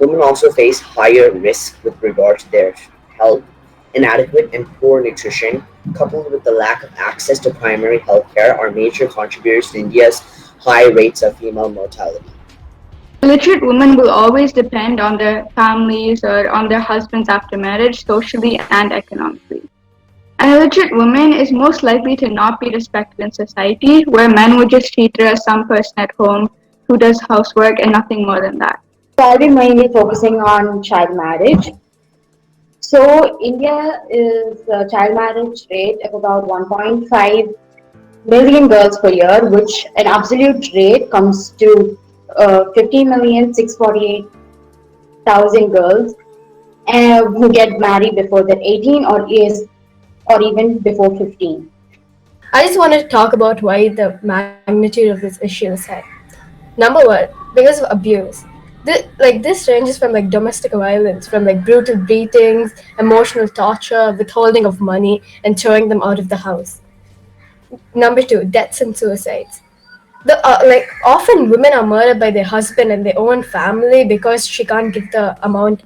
Women also face higher risk with regard to their health. Inadequate and poor nutrition, coupled with the lack of access to primary health care, are major contributors to India's high rates of female mortality. Illiterate women will always depend on their families or on their husbands after marriage, socially and economically. An illiterate woman is most likely to not be respected in society, where men would just treat her as some person at home who does housework and nothing more than that. I'll be mainly focusing on child marriage. So India is a child marriage rate of about 1.5 million girls per year, which an absolute rate comes to 50,648,000 girls who get married before they're 18 or even before 15. I just wanted to talk about why the magnitude of this issue is high. Number one, because of abuse. This ranges from domestic violence, from brutal beatings, emotional torture, withholding of money, and throwing them out of the house. Number two, deaths and suicides. Often women are murdered by their husband and their own family because she can't give the amount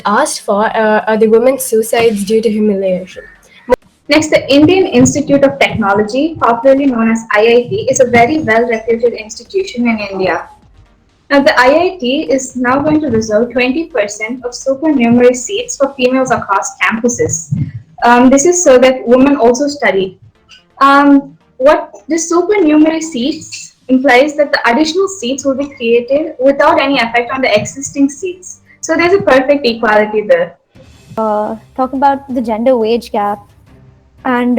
asked for, or the women's suicides due to humiliation. Next, the Indian Institute of Technology, popularly known as IIT, is a very well-reputed institution in India. Now, the IIT is now going to reserve 20% of supernumerary seats for females across campuses. This is so that women also study. What the supernumerary seats implies that the additional seats will be created without any effect on the existing seats. So there's a perfect equality there. Talk about the gender wage gap and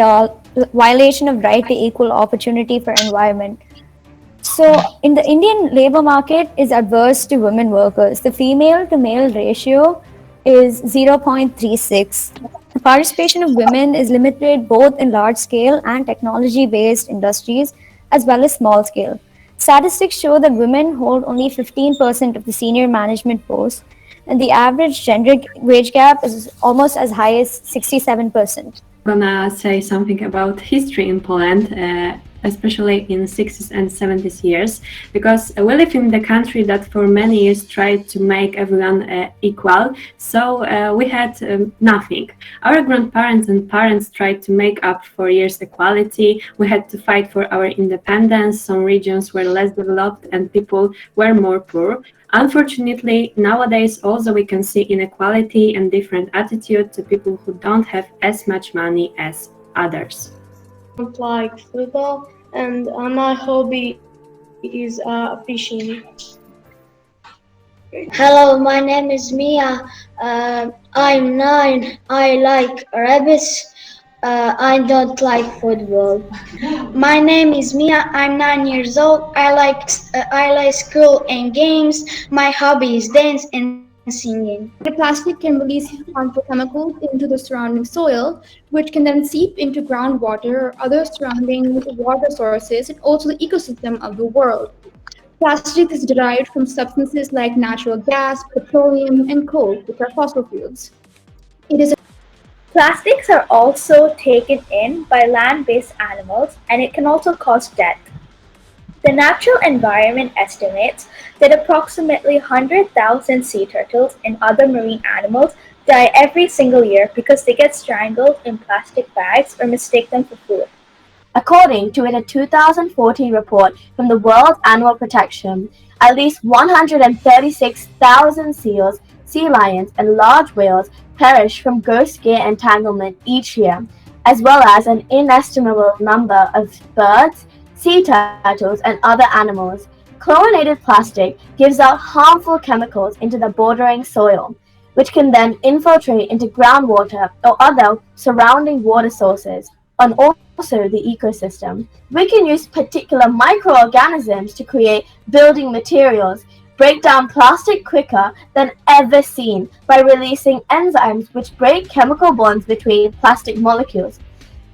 violation of right to equal opportunity for environment. So, in the Indian labor market is adverse to women workers. The female to male ratio is 0.36. The participation of women is limited both in large scale and technology based industries as well as small scale. Statistics show that women hold only 15% of the senior management posts, and the average gender wage gap is almost as high as 67%. I'm gonna say something about history in Poland, especially in 60s and 70s years, because we live in the country that for many years tried to make everyone equal. So we had nothing. Our grandparents and parents tried to make up for years equality. We had to fight for our independence. Some regions were less developed and people were more poor. Unfortunately, nowadays also we can see inequality and different attitude to people who don't have as much money as others. Like football, and my hobby is fishing. Hello, my name is Mia. I'm 9. I like rabbits. I don't like football. My name is Mia. I'm 9 years old. I like school and games. My hobby is dance and singing. The plastic can release harmful chemicals into the surrounding soil, which can then seep into groundwater or other surrounding water sources and also the ecosystem of the world. Plastic is derived from substances like natural gas, petroleum, and coal, which are fossil fuels. Plastics are also taken in by land-based animals, and it can also cause death. The Natural Environment estimates that approximately 100,000 sea turtles and other marine animals die every single year because they get strangled in plastic bags or mistake them for food. According to a 2014 report from the World Animal Protection, at least 136,000 seals, sea lions, and large whales perish from gross gear entanglement each year, as well as an inestimable number of birds, sea turtles, and other animals. Chlorinated plastic gives out harmful chemicals into the bordering soil, which can then infiltrate into groundwater or other surrounding water sources, and also the ecosystem. We can use particular microorganisms to create building materials, break down plastic quicker than ever seen by releasing enzymes which break chemical bonds between plastic molecules.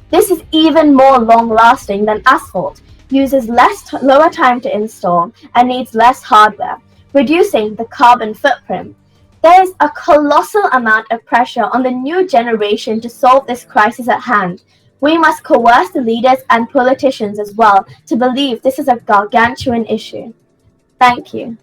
This is even more long-lasting than asphalt, uses lower time to install, and needs less hardware, reducing the carbon footprint. There is a colossal amount of pressure on the new generation to solve this crisis at hand. We must coerce the leaders and politicians as well to believe this is a gargantuan issue. Thank you.